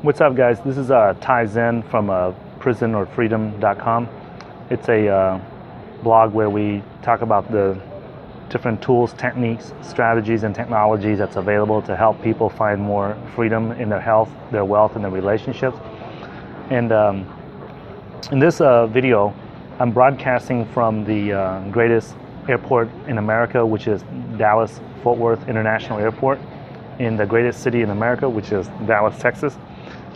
What's up, guys? This is Ty Zen from prisonorfreedom.com. It's a blog where we talk about the different tools, techniques, strategies, and technologies that's available to help people find more freedom in their health, their wealth, and their relationships. And in this video, I'm broadcasting from the greatest airport in America, which is Dallas-Fort Worth International Airport, in the greatest city in America, which is Dallas, Texas.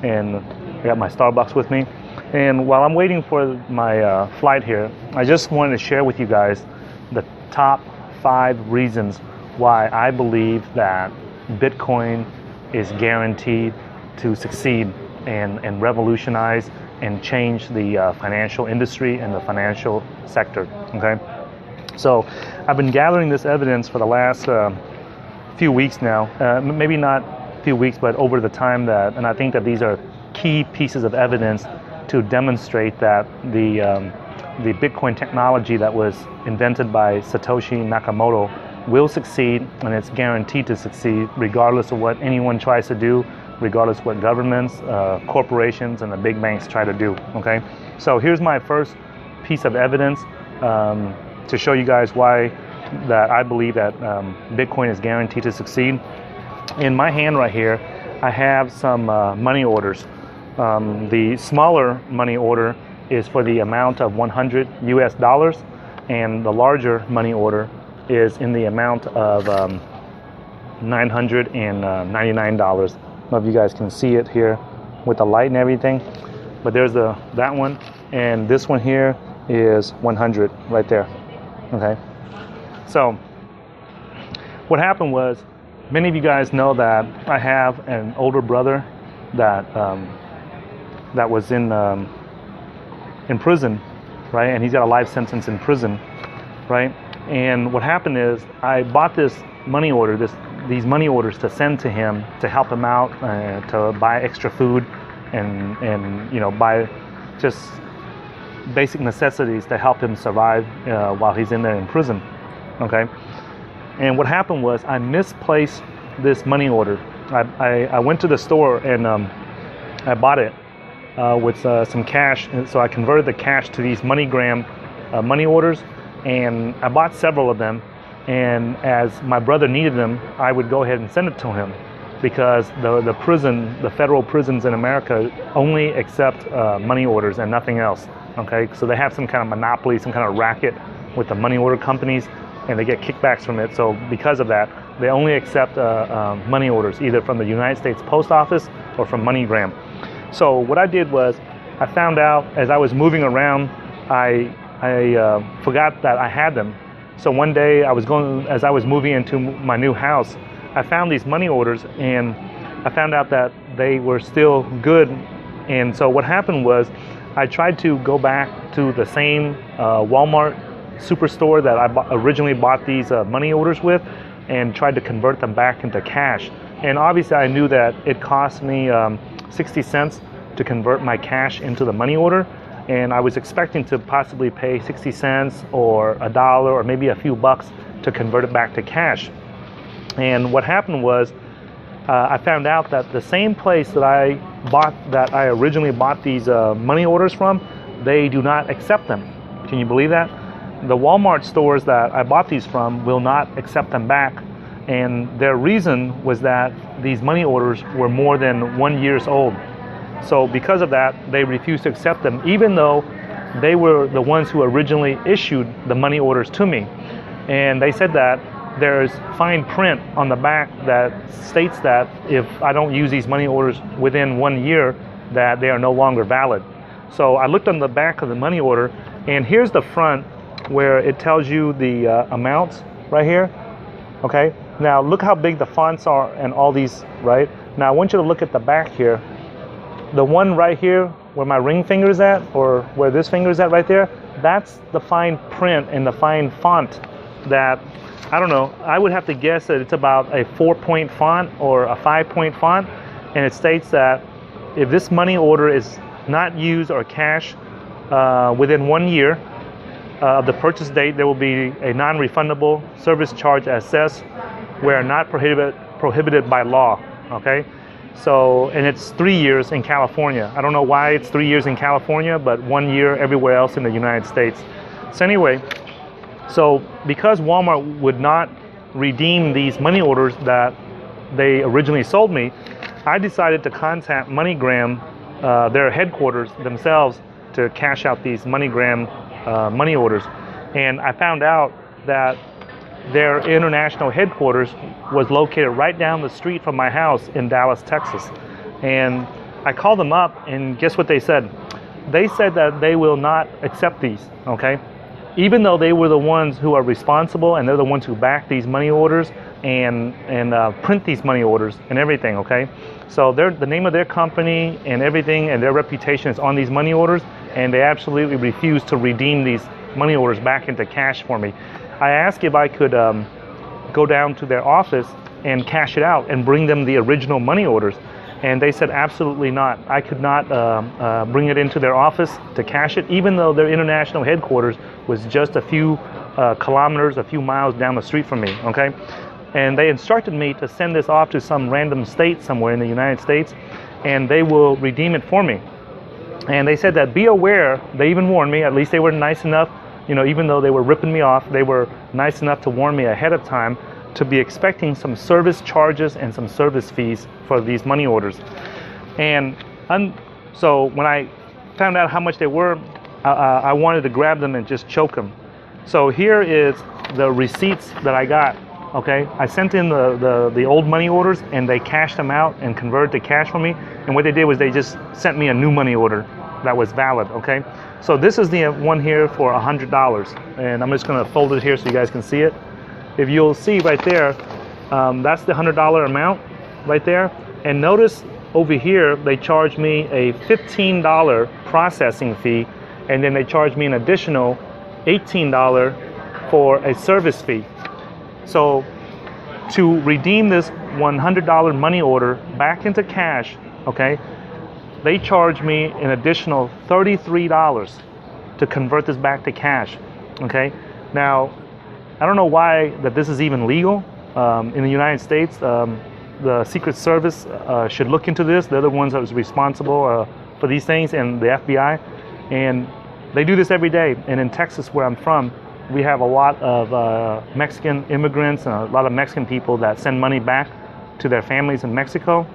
And I got my Starbucks with me. And while I'm waiting for my flight here, I just wanted to share with you guys the top 5 reasons why I believe that Bitcoin is guaranteed to succeed and revolutionize and change the financial industry and the financial sector. Okay, so I've been gathering this evidence for the last few weeks now, maybe not few weeks, but over the time that, and I think that these are key pieces of evidence to demonstrate that the Bitcoin technology that was invented by Satoshi Nakamoto will succeed, and it's guaranteed to succeed regardless of what anyone tries to do, regardless of what governments, corporations, and the big banks try to do. Okay, so here's my first piece of evidence to show you guys why that I believe that Bitcoin is guaranteed to succeed. In my hand right here, I have some money orders. The smaller money order is for the amount of $100 US, and the larger money order is in the amount of $999. I don't know if you guys can see it here with the light and everything, but there's that one, and this one here is 100 right there. Okay, so what happened was, many of you guys know that I have an older brother that that was in prison, right? And he's got a life sentence in prison, right? And what happened is, I bought this money order, these money orders to send to him to help him out, to buy extra food, and buy just basic necessities to help him survive while he's in there in prison. Okay. And what happened was, I misplaced this money order. I went to the store and I bought it with some cash, and so I converted the cash to these MoneyGram money orders, and I bought several of them. And as my brother needed them, I would go ahead and send it to him, because the federal prisons in America only accept money orders and nothing else. Okay, so they have some kind of monopoly, some kind of racket with the money order companies, and they get kickbacks from it. So because of that, they only accept money orders, either from the United States Post Office or from MoneyGram. So what I did was, I found out as I was moving around, I forgot that I had them. So one day as I was moving into my new house, I found these money orders, and I found out that they were still good. And so what happened was, I tried to go back to the same Walmart superstore that I originally bought these money orders with, and tried to convert them back into cash. And obviously I knew that it cost me 60 cents to convert my cash into the money order, and I was expecting to possibly pay 60 cents or $1 or maybe a few bucks to convert it back to cash. And what happened was, I found out that the same place that I originally bought these money orders from, they do not accept them. Can you believe that? The Walmart stores that I bought these from will not accept them back, and their reason was that these money orders were more than 1 year old. So because of that, they refused to accept them, even though they were the ones who originally issued the money orders to me. And they said that there's fine print on the back that states that if I don't use these money orders within 1 year, that they are no longer valid. So I looked on the back of the money order, and here's the front, where it tells you the amounts right here. Okay, now look how big the fonts are and all these, right? Now I want you to look at the back here. The one right here where my ring finger is at, or where this finger is at right there, that's the fine print and the fine font that, I don't know, I would have to guess that it's about a 4-point font or a 5-point font. And it states that if this money order is not used or cashed within 1 year of the purchase date, there will be a non-refundable service charge assessed where not prohibited by law. Okay, So, and it's 3 years in California. I don't know why it's 3 years in California, but 1 year everywhere else in the United States. So anyway, so because Walmart would not redeem these money orders that they originally sold me, I decided to contact MoneyGram, their headquarters themselves, to cash out these MoneyGram money orders. And I found out that their international headquarters was located right down the street from my house in Dallas, Texas. And I called them up, and guess what they said? They said that they will not accept these, okay? Even though they were the ones who are responsible, and they're the ones who back these money orders and print these money orders and everything, okay? So the name of their company and everything and their reputation is on these money orders, and they absolutely refuse to redeem these money orders back into cash for me. I asked if I could go down to their office and cash it out and bring them the original money orders. And they said absolutely not. I could not bring it into their office to cash it, even though their international headquarters was just a few kilometers, a few miles down the street from me, okay? And they instructed me to send this off to some random state somewhere in the United States, and they will redeem it for me. And they said that be aware, they even warned me, at least they were nice enough, you know, even though they were ripping me off, they were nice enough to warn me ahead of time to be expecting some service charges and some service fees for these money orders. And so when I found out how much they were, I wanted to grab them and just choke them. So here is the receipts that I got, okay? I sent in the old money orders, and they cashed them out and converted to cash for me. And what they did was they just sent me a new money order that was valid, okay? So this is the one here for $100, and I'm just gonna fold it here so you guys can see it. If you'll see right there, that's the $100 amount right there. And notice over here, they charged me a $15 processing fee, and then they charged me an additional $18 for a service fee. So to redeem this $100 money order back into cash, okay, they charged me an additional $33 to convert this back to cash, okay? Now, I don't know why that this is even legal in the United States. The Secret Service should look into this. They're the ones that was responsible for these things, and the FBI. And they do this every day. And in Texas, where I'm from, we have a lot of Mexican immigrants and a lot of Mexican people that send money back to their families in Mexico.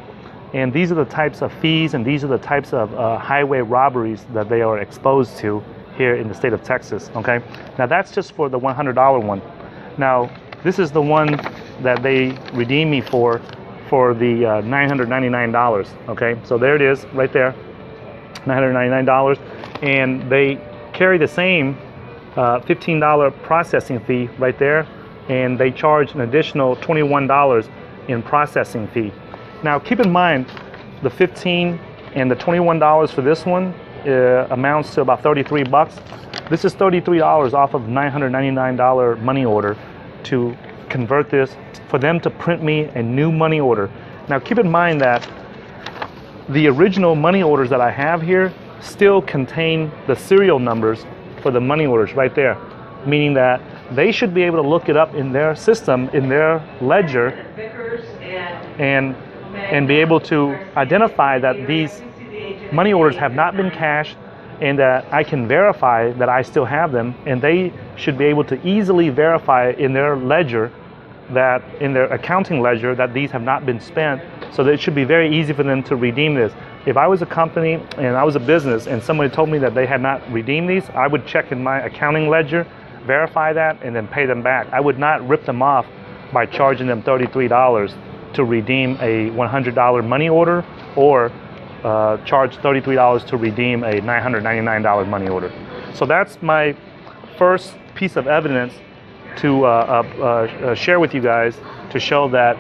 And these are the types of fees, and these are the types of highway robberies that they are exposed to here in the state of Texas, okay? Now that's just for the $100 one. Now, this is the one that they redeemed me for the $999, okay? So there it is, right there, $999. And they carry the same $15 processing fee right there, and they charge an additional $21 in processing fee. Now, keep in mind, the $15 and the $21 for this one amounts to about 33 bucks. This is $33 off of $999 money order to convert this, for them to print me a new money order. Now, keep in mind that the original money orders that I have here still contain the serial numbers for the money orders right there, meaning that they should be able to look it up in their system, in their ledger, and be able to identify that these money orders have not been cashed, and that I can verify that I still have them, and they should be able to easily verify in their ledger, that in their accounting ledger, that these have not been spent. So that it should be very easy for them to redeem this. If I was a company and I was a business and somebody told me that they had not redeemed these, I would check in my accounting ledger, verify that, and then pay them back. I would not rip them off by charging them $33 to redeem a $100 money order, or charge $33 to redeem a $999 money order. So that's my first piece of evidence to share with you guys, to show that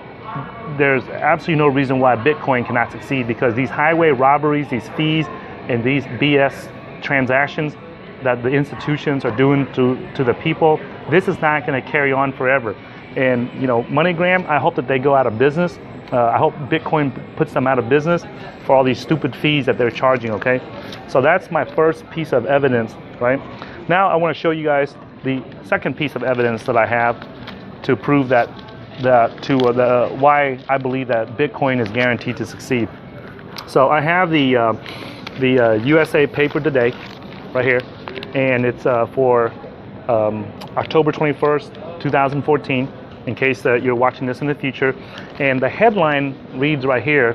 there's absolutely no reason why Bitcoin cannot succeed, because these highway robberies, these fees, and these BS transactions that the institutions are doing to the people, this is not going to carry on forever. And you know, MoneyGram, I hope that they go out of business. I hope Bitcoin puts them out of business for all these stupid fees that they're charging, okay? So that's my first piece of evidence, right? Now I want to show you guys the second piece of evidence that I have to prove that why I believe that Bitcoin is guaranteed to succeed. So I have the USA paper today, right here, and it's for October 21st, 2014. In case you're watching this in the future, and the headline reads right here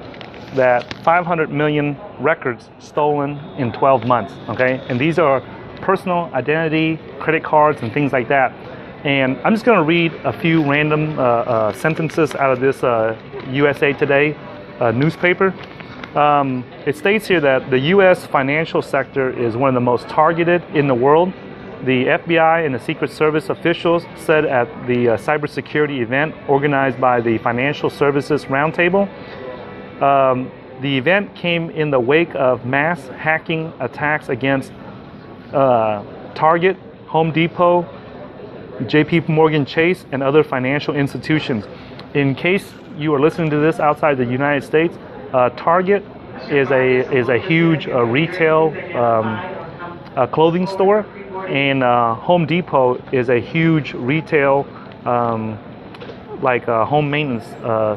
that 500 million records stolen in 12 months. Okay, and these are personal identity, credit cards, and things like that. And I'm just going to read a few random sentences out of this USA Today newspaper. It states here that the U.S. financial sector is one of the most targeted in the world. The FBI and the Secret Service officials said at the cybersecurity event organized by the Financial Services Roundtable. The event came in the wake of mass hacking attacks against Target, Home Depot, JP Morgan Chase, and other financial institutions. In case you are listening to this outside the United States, Target is a huge retail clothing store, and Home Depot is a huge retail home maintenance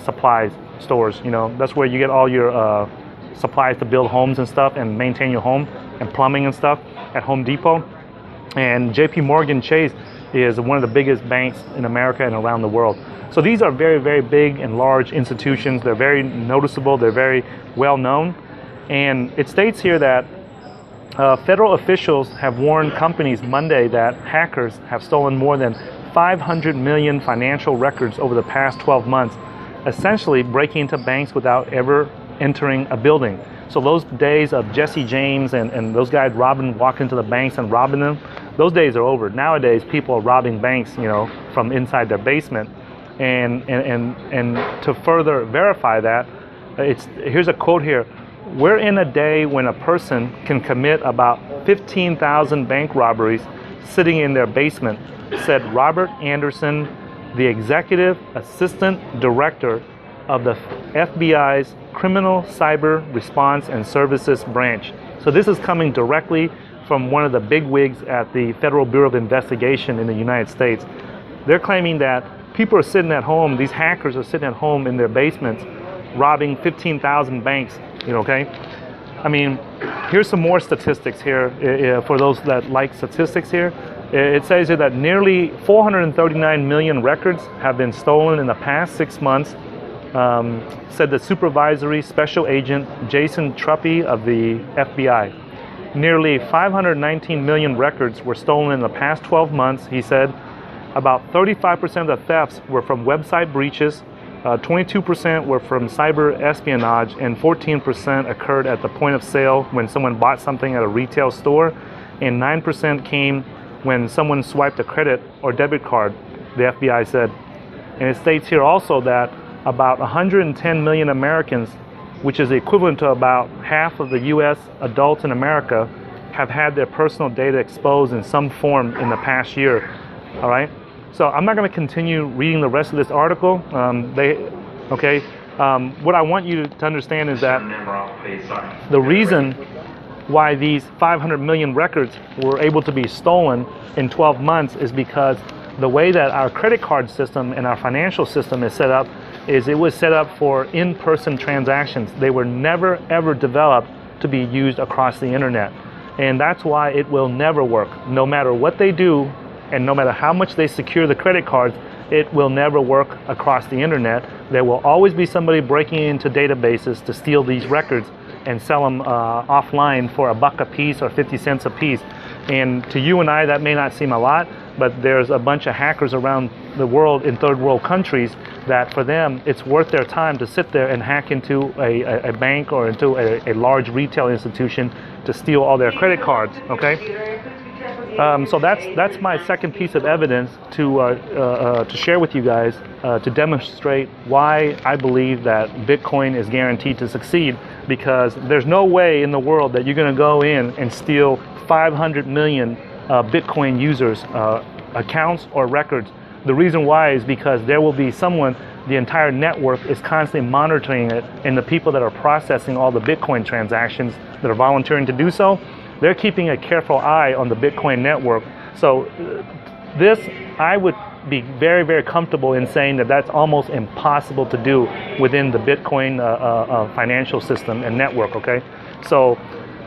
supplies stores. You know, that's where you get all your supplies to build homes and stuff and maintain your home, and plumbing and stuff at Home Depot. And JP Morgan Chase is one of the biggest banks in America and around the world. So these are very, very big and large institutions. They're very noticeable. They're very well known. And it states here that federal officials have warned companies Monday that hackers have stolen more than 500 million financial records over the past 12 months, essentially breaking into banks without ever entering a building. So those days of Jesse James and those guys walking into the banks and robbing them, those days are over. Nowadays, people are robbing banks, you know, from inside their basement. And to further verify that, here's a quote here. "We're in a day when a person can commit about 15,000 bank robberies sitting in their basement," said Robert Anderson, the executive assistant director of the FBI's Criminal Cyber Response and Services Branch. So this is coming directly from one of the big wigs at the Federal Bureau of Investigation in the United States. They're claiming that people are sitting at home, these hackers are sitting at home in their basements, robbing 15,000 banks, you know, okay? I mean, here's some more statistics here for those that like statistics here. It says here that nearly 439 million records have been stolen in the past 6 months, said the supervisory special agent Jason Truppy of the FBI. Nearly 519 million records were stolen in the past 12 months, he said. About 35% of the thefts were from website breaches, 22% were from cyber espionage, and 14% occurred at the point of sale when someone bought something at a retail store, and 9% came when someone swiped a credit or debit card, the FBI said. And it states here also that about 110 million Americans, which is equivalent to about half of the U.S. adults in America, have had their personal data exposed in some form in the past year. All right? So I'm not going to continue reading the rest of this article. What I want you to understand is that the reason why these 500 million records were able to be stolen in 12 months is because the way that our credit card system and our financial system is set up is it was set up for in-person transactions. They were never ever developed to be used across the internet. And that's why it will never work. No matter what they do, and no matter how much they secure the credit cards, it will never work across the internet. There will always be somebody breaking into databases to steal these records and sell them offline for $1 a piece or 50 cents a piece. And to you and I, that may not seem a lot, but there's a bunch of hackers around the world in third world countries that for them, it's worth their time to sit there and hack into a bank or into a large retail institution to steal all their credit cards, okay? So that's my second piece of evidence to share with you guys to demonstrate why I believe that Bitcoin is guaranteed to succeed, because there's no way in the world that you're going to go in and steal 500 million Bitcoin users' accounts or records. The reason why is because there will be someone, the entire network is constantly monitoring it, and the people that are processing all the Bitcoin transactions that are volunteering to do so, they're keeping a careful eye on the Bitcoin network. So this, I would be very, very comfortable in saying that that's almost impossible to do within the Bitcoin financial system and network, okay? So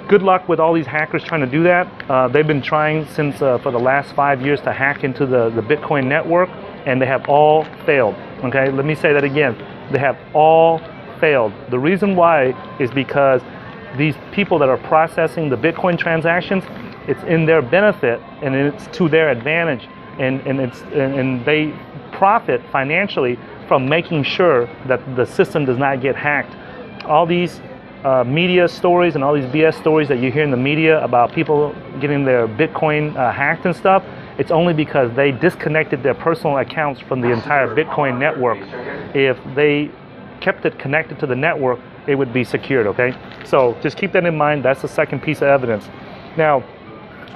good luck with all these hackers trying to do that. They've been trying since for the last 5 years to hack into the Bitcoin network, and they have all failed, okay? Let me say that again. They have all failed. The reason why is because these people that are processing the Bitcoin transactions, it's in their benefit and it's to their advantage, and they profit financially from making sure that the system does not get hacked. All these media stories and all these BS stories that you hear in the media about people getting their Bitcoin hacked and stuff, it's only because they disconnected their personal accounts from the entire Bitcoin network. If they kept it connected to the network, it would be secured, okay? So just keep that in mind. That's the second piece of evidence. Now,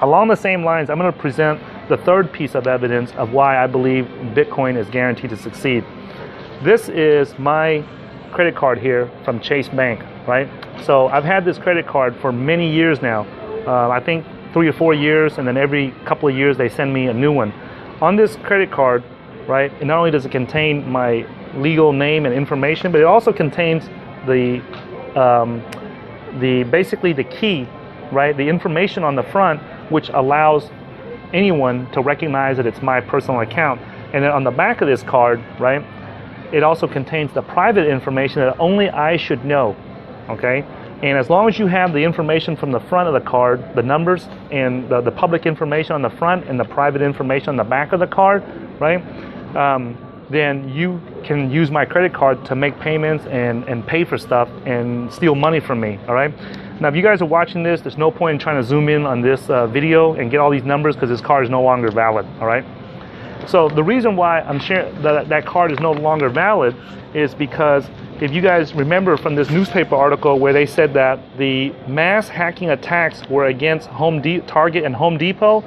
along the same lines, I'm going to present the third piece of evidence of why I believe Bitcoin is guaranteed to succeed. This is my credit card here from Chase Bank, right? So I've had this credit card for many years now. I think 3 or 4 years, and then every couple of years they send me a new one. On this credit card, right, and not only does it contain my legal name and information, but it also contains basically the key, right, the information on the front, which allows anyone to recognize that it's my personal account. And then on the back of this card, right, it also contains the private information that only I should know, okay? And as long as you have the information from the front of the card, the numbers and the public information on the front and the private information on the back of the card, right, then you can use my credit card to make payments and pay for stuff and steal money from me, all right? Now, if you guys are watching this, there's no point in trying to zoom in on this video and get all these numbers because this card is no longer valid, all right? So the reason why I'm sharing that card is no longer valid is because if you guys remember from this newspaper article where they said that the mass hacking attacks were against Target and Home Depot,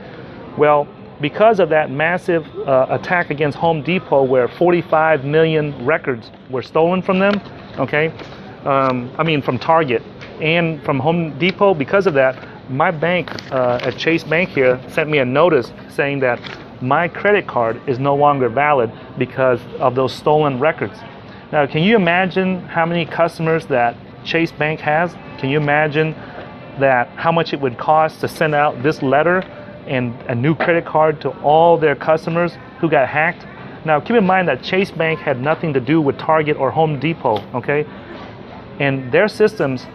well, because of that massive attack against Home Depot where 45 million records were stolen from them, okay? From Target and from Home Depot, because of that, my bank at Chase Bank here sent me a notice saying that my credit card is no longer valid because of those stolen records. Now, can you imagine how many customers that Chase Bank has? Can you imagine that how much it would cost to send out this letter and a new credit card to all their customers who got hacked? Now, keep in mind that Chase Bank had nothing to do with Target or Home Depot, okay? And their systems,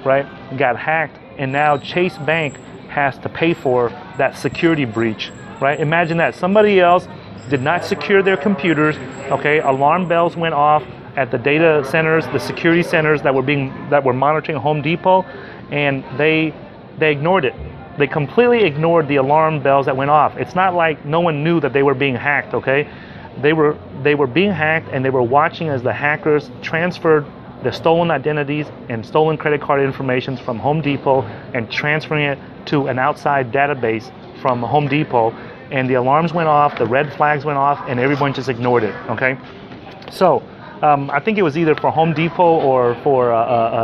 right, got hacked, and now Chase Bank has to pay for that security breach, right? Imagine that somebody else did not secure their computers, okay? Alarm bells went off at the data centers, the security centers that were monitoring Home Depot, and they ignored it. They completely ignored the alarm bells that went off. It's not like no one knew that they were being hacked, okay? They were being hacked, and they were watching as the hackers transferred the stolen identities and stolen credit card information from Home Depot and transferring it to an outside database from Home Depot. And the alarms went off, the red flags went off, and everyone just ignored it, okay? So I think it was either for Home Depot or for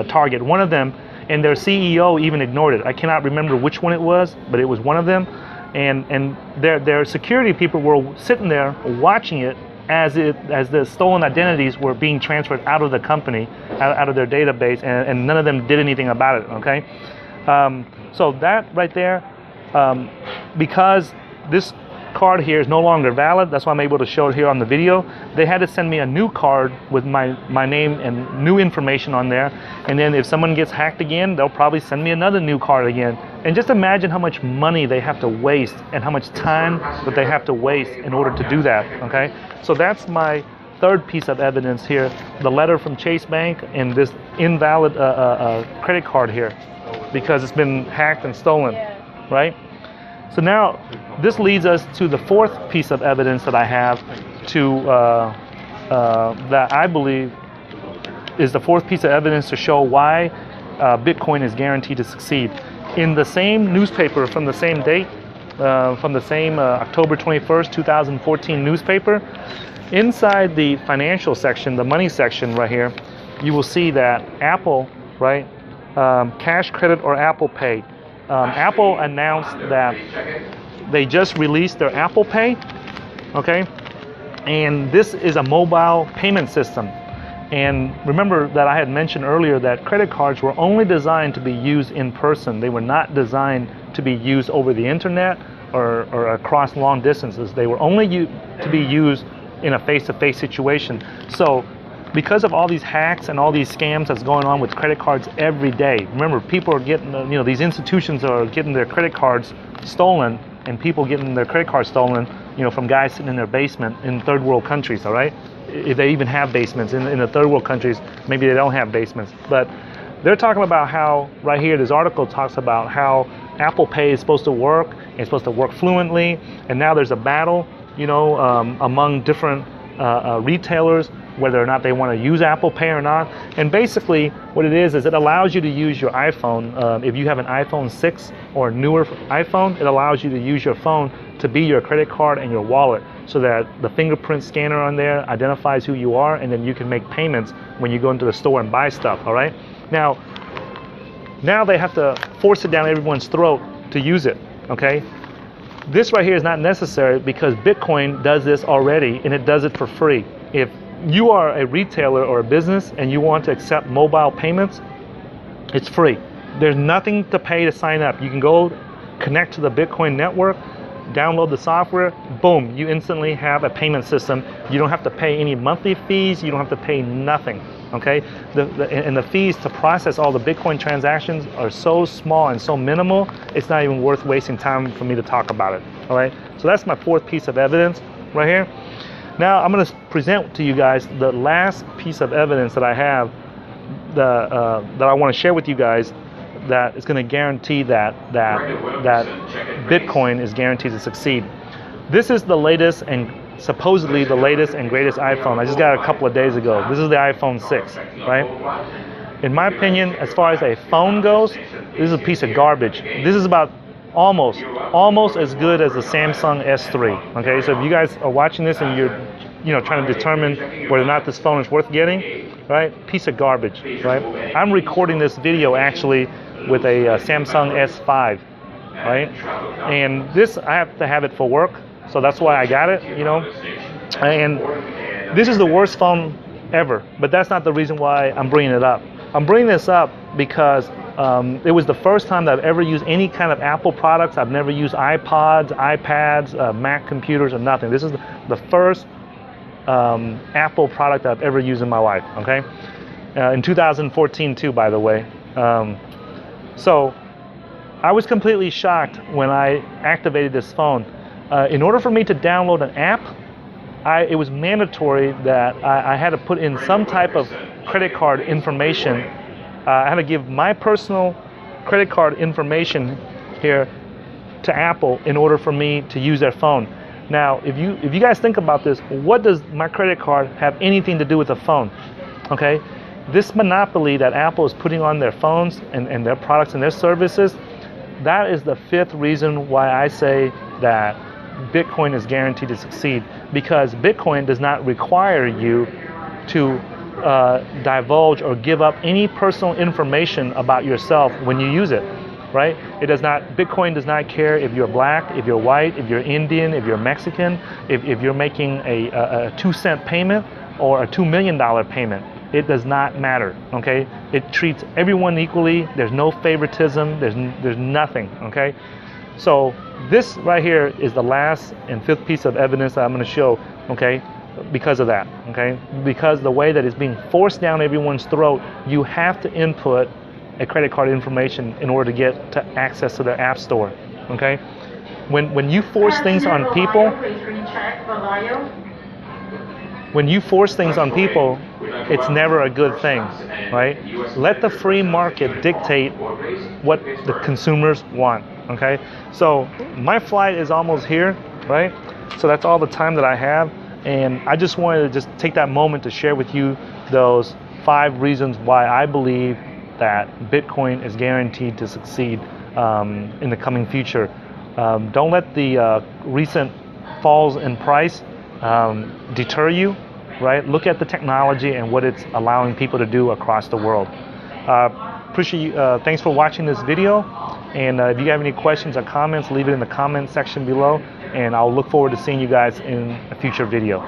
Target, one of them, and their CEO even ignored it. I cannot remember which one it was, but it was one of them. And their security people were sitting there watching it as the stolen identities were being transferred out of the company, out of their database, and none of them did anything about it, okay? So that right there, because this card here is no longer valid, that's why I'm able to show it here on the video, they had to send me a new card with my name and new information on there, and then if someone gets hacked again, they'll probably send me another new card again. And just imagine how much money they have to waste and how much time that they have to waste in order to do that, okay? So that's my third piece of evidence here, the letter from Chase Bank and this invalid credit card here because it's been hacked and stolen, right? So now this leads us to the fourth piece of evidence that I have that I believe is the fourth piece of evidence to show why Bitcoin is guaranteed to succeed. In the same newspaper from the same date, from the same October 21st, 2014 newspaper, inside the financial section, the money section right here, you will see that Apple, right, Cash Credit or Apple Pay. Apple announced that they just released their Apple Pay, okay? And this is a mobile payment system. And remember that I had mentioned earlier that credit cards were only designed to be used in person. They were not designed to be used over the internet or across long distances. They were only to be used in a face-to-face situation. So because of all these hacks and all these scams that's going on with credit cards every day, remember, people are getting, these institutions are getting their credit cards stolen, and people getting their credit cards stolen, from guys sitting in their basement in third world countries, all right? If they even have basements. In the third world countries, maybe they don't have basements. But they're talking about how, right here, this article talks about how Apple Pay is supposed to work, and it's supposed to work fluently, and now there's a battle, among different retailers, whether or not they want to use Apple Pay or not. And basically what it is it allows you to use your iPhone. If you have an iPhone 6 or newer iPhone, it allows you to use your phone to be your credit card and your wallet, so that the fingerprint scanner on there identifies who you are, and then you can make payments when you go into the store and buy stuff, all right? Now they have to force it down everyone's throat to use it, okay? This right here is not necessary because Bitcoin does this already, and it does it for free. If you are a retailer or a business and you want to accept mobile payments, it's free. There's nothing to pay to sign up. You can go connect to the Bitcoin network, download the software, boom, you instantly have a payment system. You don't have to pay any monthly fees. You don't have to pay nothing, okay? And the fees to process all the Bitcoin transactions are so small and so minimal, it's not even worth wasting time for me to talk about it, all right? So that's my fourth piece of evidence right here. Now I'm going to present to you guys the last piece of evidence that I have that I want to share with you guys, that is going to guarantee that Bitcoin is guaranteed to succeed. This is the latest and supposedly the latest and greatest iPhone. I just got it a couple of days ago. This is the iPhone 6, right? In my opinion, as far as a phone goes, this is a piece of garbage. This is about almost as good as the Samsung S3. Okay, so if you guys are watching this and you're trying to determine whether or not this phone is worth getting, right? Piece of garbage, right? I'm recording this video actually with a Samsung S5, right? And this, I have to have it for work, so that's why I got it, And this is the worst phone ever, but that's not the reason why I'm bringing it up. I'm bringing this up because it was the first time that I've ever used any kind of Apple products. I've never used iPods, iPads, Mac computers, or nothing. This is the first Apple product I've ever used in my life, okay? In 2014 too, by the way. So I was completely shocked when I activated this phone. In order for me to download an app, it was mandatory that I had to put in some type of credit card information. I had to give my personal credit card information here to Apple in order for me to use their phone. Now, if you guys think about this, what does my credit card have anything to do with the phone? Okay, this monopoly that Apple is putting on their phones and their products and their services, that is the fifth reason why I say that Bitcoin is guaranteed to succeed, because Bitcoin does not require you to divulge or give up any personal information about yourself when you use it, right? Bitcoin does not care if you're black, if you're white, if you're Indian, if you're Mexican, if you're making a 2-cent payment or a $2 million payment. It does not matter, okay? It treats everyone equally. There's no favoritism. There's nothing, okay? So this right here is the last and fifth piece of evidence that I'm going to show, okay? Because of that, okay? Because the way that it's being forced down everyone's throat, you have to input a credit card information in order to get to access to their app store, okay? When you force things on people, it's never a good thing, right? Let the free market dictate what the consumers want, okay? So my flight is almost here, right? So that's all the time that I have. And I just wanted to just take that moment to share with you those 5 reasons why I believe that Bitcoin is guaranteed to succeed in the coming future. Don't let the recent falls in price deter you, right? Look at the technology and what it's allowing people to do across the world. Appreciate you. Thanks for watching this video. And if you have any questions or comments, leave it in the comment section below. And I'll look forward to seeing you guys in a future video.